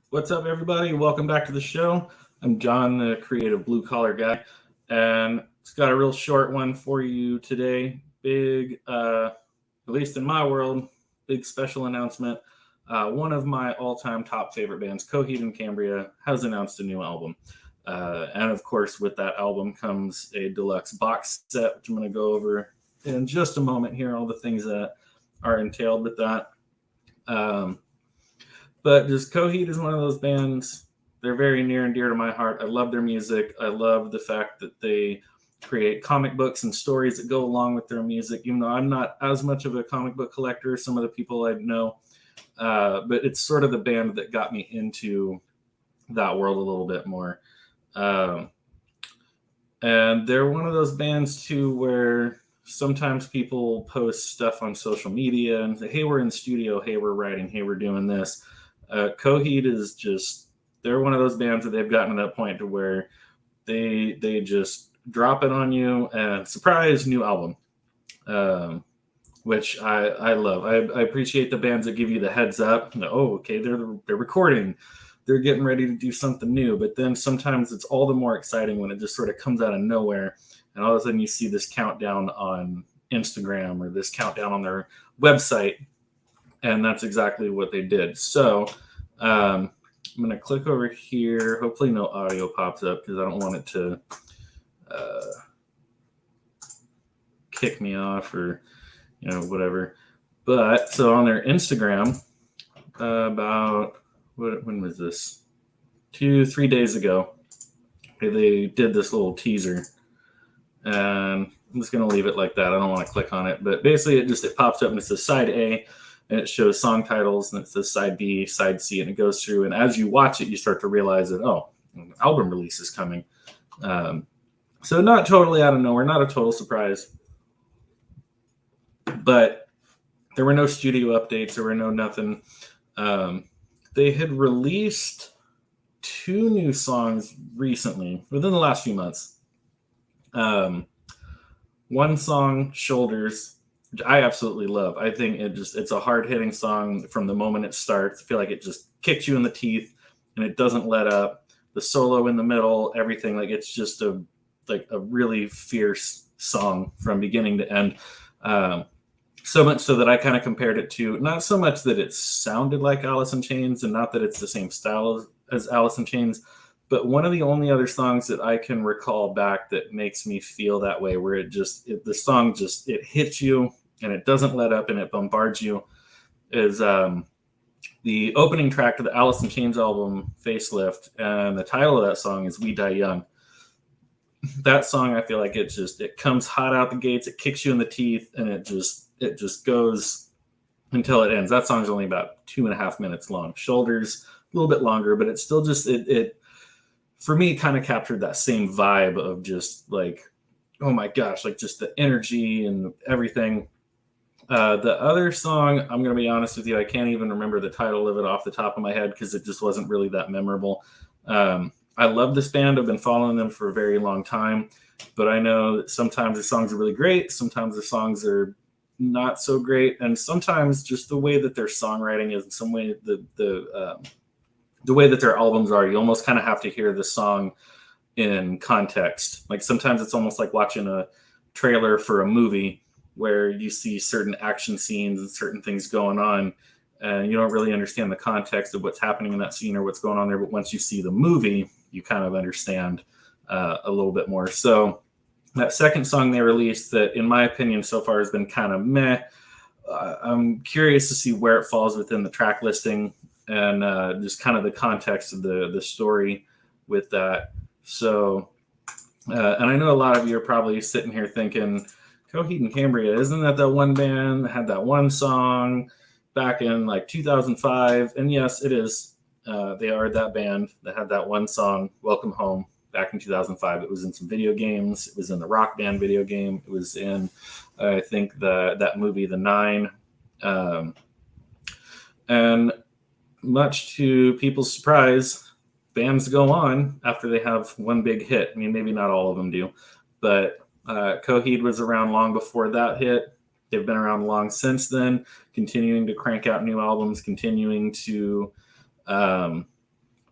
What's up, everybody? Welcome back to the show. I'm John, the creative blue collar guy, and it's got a real short one for you today. Big, at least in my world, big special announcement. One of my all time top favorite bands, Coheed and Cambria, has announced a new album. And of course, with that album comes a deluxe box set, which I'm going to go over in just a moment here, all the things that are entailed with that. Um, but just Coheed is one of those bands. They're very near and dear to my heart. I love their music. I love the fact that they create comic books and stories that go along with their music. Even though I'm not as much of a comic book collector as some of the people I know, but it's sort of the band that got me into that world a little bit more. Um, and they're one of those bands too where sometimes people post stuff on social media and say, "Hey, we're in the studio. Hey, we're writing. Hey, we're doing this." Coheed is just, they're one of those bands that they've gotten to that point to where they just drop it on you and surprise, new album. Um, which I love. I appreciate the bands that give you the heads up. Oh, okay, they're recording, they're getting ready to do something new. But then sometimes it's all the more exciting when it just sort of comes out of nowhere, and all of a sudden you see this countdown on Instagram or this countdown on their website, and that's exactly what they did. So I'm going to click over here. Hopefully no audio pops up because I don't want it to uh, kick me off or whatever. But so on their Instagram, about when was this? 2-3 days ago, they did this little teaser, and I'm just going to leave it like that. I don't want to click on it, but basically it pops up and it says side A, and it shows song titles, and it says side B, side C, and it goes through. And as you watch it, you start to realize that, oh, an album release is coming. So not totally out of nowhere, not a total surprise, but there were no studio updates. There were no nothing. They had released 2 new songs recently within the last few months. One song, Shoulders, which I absolutely love. I think it's a hard hitting song from the moment it starts. I feel like it just kicks you in the teeth and it doesn't let up. The solo in the middle, everything, like it's just a really fierce song from beginning to end. So much so that I kind of compared it to, not so much that it sounded like Alice in Chains and not that it's the same style as Alice in Chains, but one of the only other songs that I can recall back that makes me feel that way, where the song just, it hits you and it doesn't let up and it bombards you, is the opening track to the Alice in Chains album, Facelift, and the title of that song is We Die Young. That song, I feel like it comes hot out the gates, it kicks you in the teeth, and it just goes until it ends. That song's only about 2.5 minutes long. Shoulders, a little bit longer, but it's still just, it for me kind of captured that same vibe of just like, oh my gosh, like just the energy and everything. The other song, I'm going to be honest with you, I can't even remember the title of it off the top of my head because it just wasn't really that memorable. I love this band. I've been following them for a very long time, but I know that sometimes the songs are really great. Sometimes the songs are not so great. And sometimes just the way that their songwriting is, in some way, the way that their albums are, you almost kind of have to hear the song in context. Like sometimes it's almost like watching a trailer for a movie where you see certain action scenes and certain things going on, and you don't really understand the context of what's happening in that scene or what's going on there. But once you see the movie, you kind of understand a little bit more. So that second song they released, that in my opinion so far has been kind of meh. I'm curious to see where it falls within the track listing and just kind of the context of the story with that. So, and I know a lot of you are probably sitting here thinking, Coheed and Cambria, isn't that one band that had that one song back in like 2005? And yes, it is. They are that band that had that one song, Welcome Home, back in 2005. It was in some video games. It was in the Rock Band video game. It was in, I think, that movie, The Nine. And much to people's surprise, bands go on after they have one big hit. I mean, maybe not all of them do, but Coheed was around long before that hit. They've been around long since then, continuing to crank out new albums, continuing to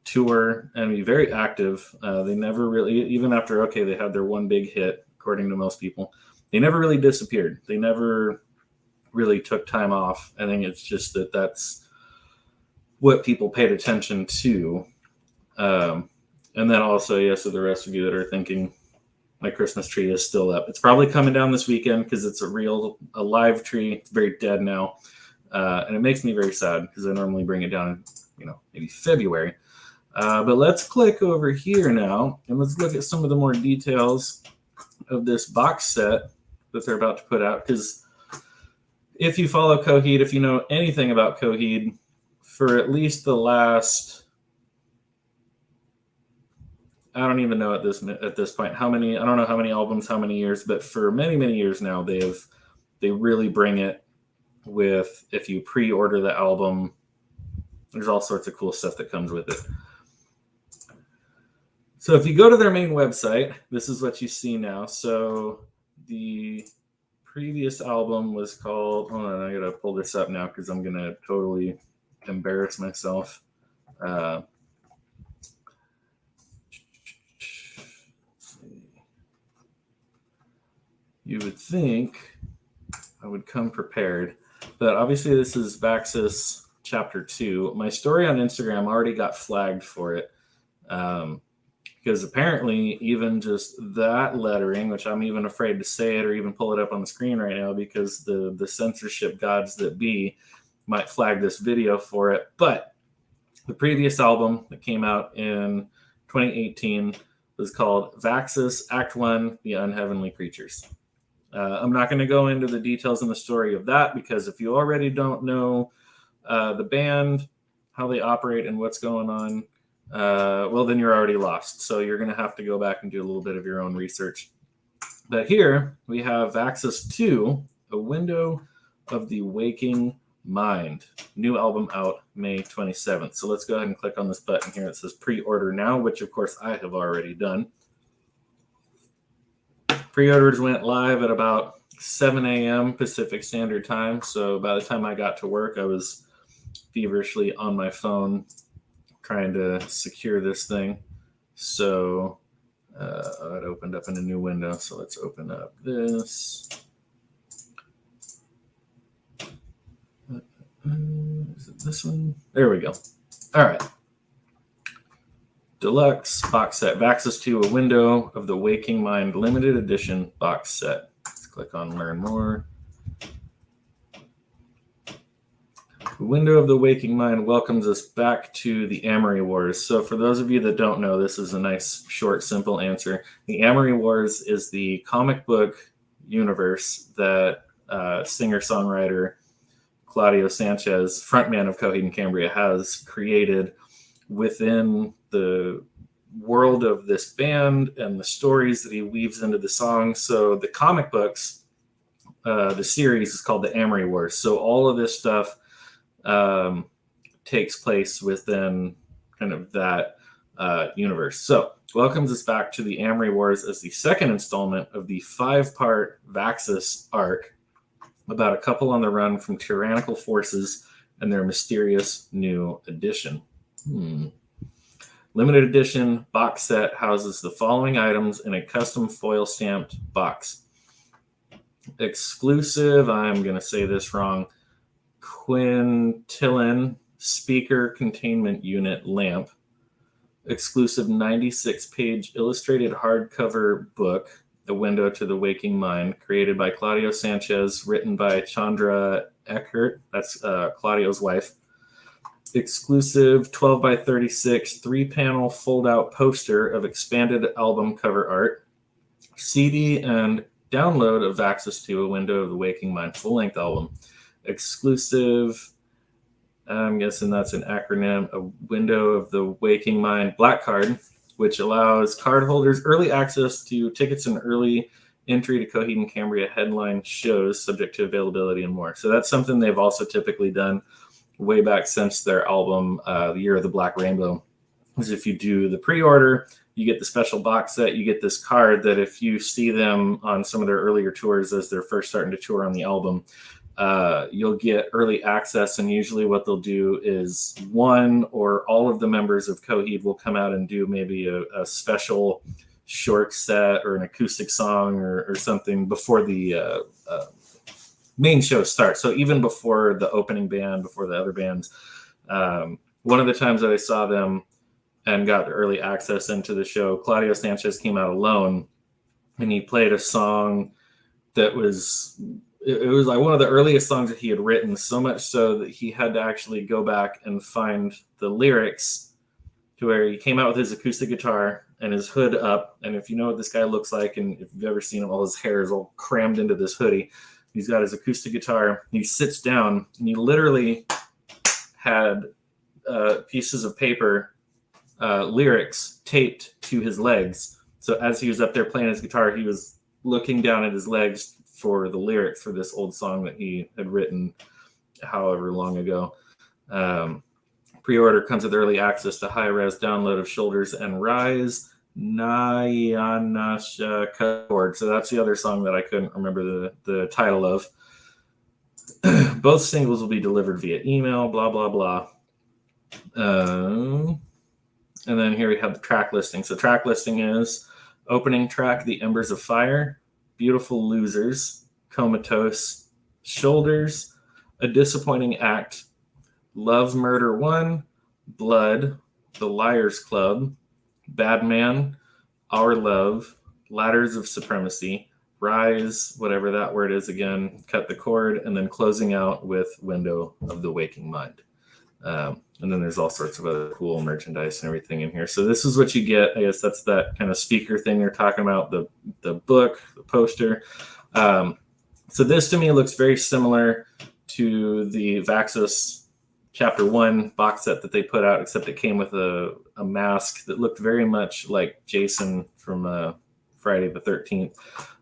tour and be very active. They never really, even after, they had their one big hit, according to most people, they never really disappeared. They never really took time off. I think it's just that's what people paid attention to. And then also, yes, to the rest of you that are thinking my Christmas tree is still up. It's probably coming down this weekend because it's a live tree. It's very dead now. And it makes me very sad because I normally bring it down in, maybe February. But let's click over here now and let's look at some of the more details of this box set that they're about to put out. Because if you follow Coheed, if you know anything about Coheed, for at least the last, I don't even know at this point how many, I don't know how many albums, how many years, but for many, many years now, they really bring it with, if you pre-order the album, there's all sorts of cool stuff that comes with it. So if you go to their main website, this is what you see now. So the previous album was called, hold on, I gotta pull this up now because I'm gonna totally embarrass myself. You would think I would come prepared, but obviously this is Vaxis Chapter 2. My story on Instagram already got flagged for it. Because apparently even just that lettering, which I'm even afraid to say it or even pull it up on the screen right now because the censorship gods that be might flag this video for it. But the previous album that came out in 2018 was called Vaxis Act 1, The Unheavenly Creatures. I'm not going to go into the details in the story of that because if you already don't know the band, how they operate, and what's going on, well, then you're already lost. So you're going to have to go back and do a little bit of your own research. But here we have Vaxis 2, A Window of the Waking Mind. New album out May 27th. So let's go ahead and click on this button here. It says pre-order now, which of course I have already done. Pre-orders went live at about 7 a.m. Pacific Standard Time. So by the time I got to work, I was feverishly on my phone trying to secure this thing. So it opened up in a new window. So let's open up this. Is it this one? There we go. All right. Deluxe box set. Vaxis 2, A Window of the Waking Mind limited edition box set. Let's click on Learn More. The Window of the Waking Mind welcomes us back to the Amory Wars. So for those of you that don't know, this is a nice, short, simple answer. The Amory Wars is the comic book universe that singer-songwriter Claudio Sanchez, frontman of Coheed and Cambria, has created within the world of this band and the stories that he weaves into the songs. So the comic books, the series is called the Amory Wars. So all of this stuff takes place within kind of that universe. So welcomes us back to the Amory Wars as the second installment of the 5-part Vaxis arc about a couple on the run from tyrannical forces and their mysterious new addition. Limited edition box set houses the following items in a custom foil stamped box. Exclusive, I'm going to say this wrong, quintillion speaker containment unit lamp. Exclusive 96-page illustrated hardcover book, A Window to the Waking Mind, created by Claudio Sanchez, written by Chandra Eckert, that's Claudio's wife. Exclusive 12 by 36 3-panel fold-out poster of expanded album cover art. CD and download of Vaxis 2, A Window of the Waking Mind full-length album. Exclusive, I'm guessing that's an acronym, A Window of the Waking Mind Black Card, which allows card holders early access to tickets and early entry to Coheed and Cambria headline shows, subject to availability and more. So that's something they've also typically done way back since their album, The Year of the Black Rainbow, is if you do the pre-order, you get the special box set, you get this card that if you see them on some of their earlier tours as they're first starting to tour on the album, you'll get early access, and usually what they'll do is one or all of the members of Coheed will come out and do maybe a special short set or an acoustic song or something before the main show starts. So even before the opening band, before the other bands, one of the times that I saw them and got the early access into the show, Claudio Sanchez came out alone, and he played a song that was, it was like one of the earliest songs that he had written, so much so that he had to actually go back and find the lyrics, to where he came out with his acoustic guitar and his hood up. And if you know what this guy looks like, and if you've ever seen him, all his hair is all crammed into this hoodie. He's got his acoustic guitar. He sits down, and he literally had pieces of paper, lyrics taped to his legs. So as he was up there playing his guitar, he was looking down at his legs for the lyrics for this old song that he had written however long ago. Pre-order comes with early access to high-res download of Shoulders and Rise, Nayanasha Chord. So that's the other song that I couldn't remember the title of. Both singles will be delivered via email, blah, blah, blah. And then here we have the track listing. So track listing is opening track, The Embers of Fire, Beautiful Losers, Comatose, Shoulders, A Disappointing Act, Love Murder 1, Blood, The Liars Club, Bad Man, Our Love, Ladders of Supremacy, Rise, whatever that word is again, Cut the Cord, and then closing out with Window of the Waking Mind. And then there's all sorts of other cool merchandise and everything in here. So this is what you get. I guess that's that kind of speaker thing they're talking about, the book, the poster. So this to me looks very similar to the Vaxos Chapter 1 box set that they put out, except it came with a mask that looked very much like Jason from Friday the 13th.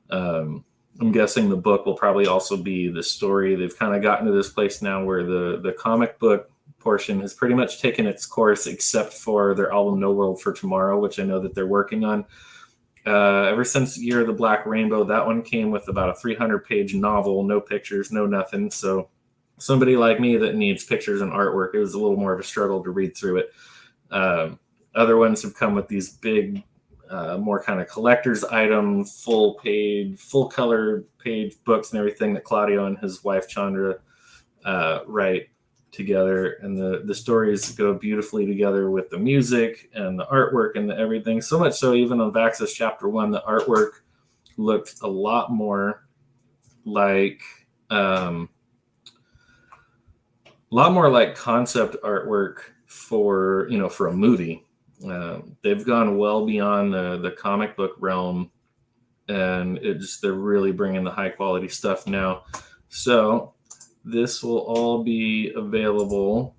I'm guessing the book will probably also be the story. They've kind of gotten to this place now where the comic book portion has pretty much taken its course, except for their album No World for Tomorrow, which I know that they're working on. Ever since Year of the Black Rainbow, that one came with about a 300-page novel, no pictures, no nothing. So somebody like me that needs pictures and artwork, it was a little more of a struggle to read through it. Other ones have come with these big, more kind of collector's item, full color page books and everything that Claudio and his wife Chandra write together, and the stories go beautifully together with the music and the artwork and the everything. So much so, even on Vaxos Chapter 1, the artwork looked a lot more like concept artwork for a movie. They've gone well beyond the comic book realm, and they're really bringing the high quality stuff now. So this will all be available.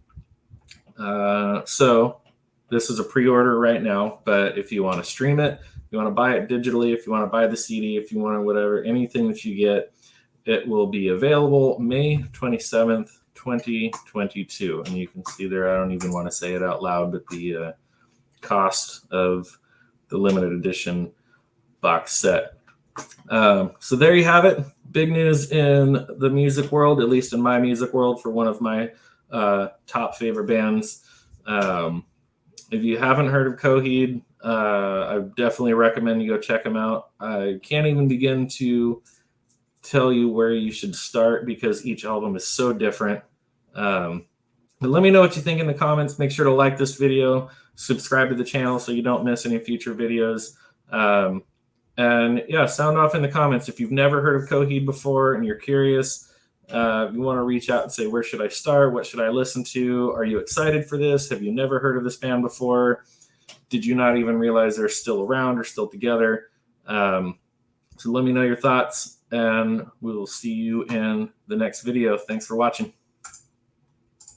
So this is a pre-order right now, but if you want to stream it, if you want to buy it digitally, if you want to buy the CD, if you want to whatever, anything that you get, it will be available May 27th, 2022. And you can see there, I don't even want to say it out loud, but the cost of the limited edition box set. So there you have it. Big news in the music world, at least in my music world, for one of my top favorite bands. If you haven't heard of Coheed, I definitely recommend you go check them out. I can't even begin to tell you where you should start because each album is so different. But let me know what you think in the comments. Make sure to like this video, subscribe to the channel so you don't miss any future videos. And yeah, sound off in the comments if you've never heard of Coheed before and you're curious. You want to reach out and say, where should I start? What should I listen to? Are you excited for this? Have you never heard of this band before? Did you not even realize they're still around or still together? So let me know your thoughts, and we will see you in the next video. Thanks for watching.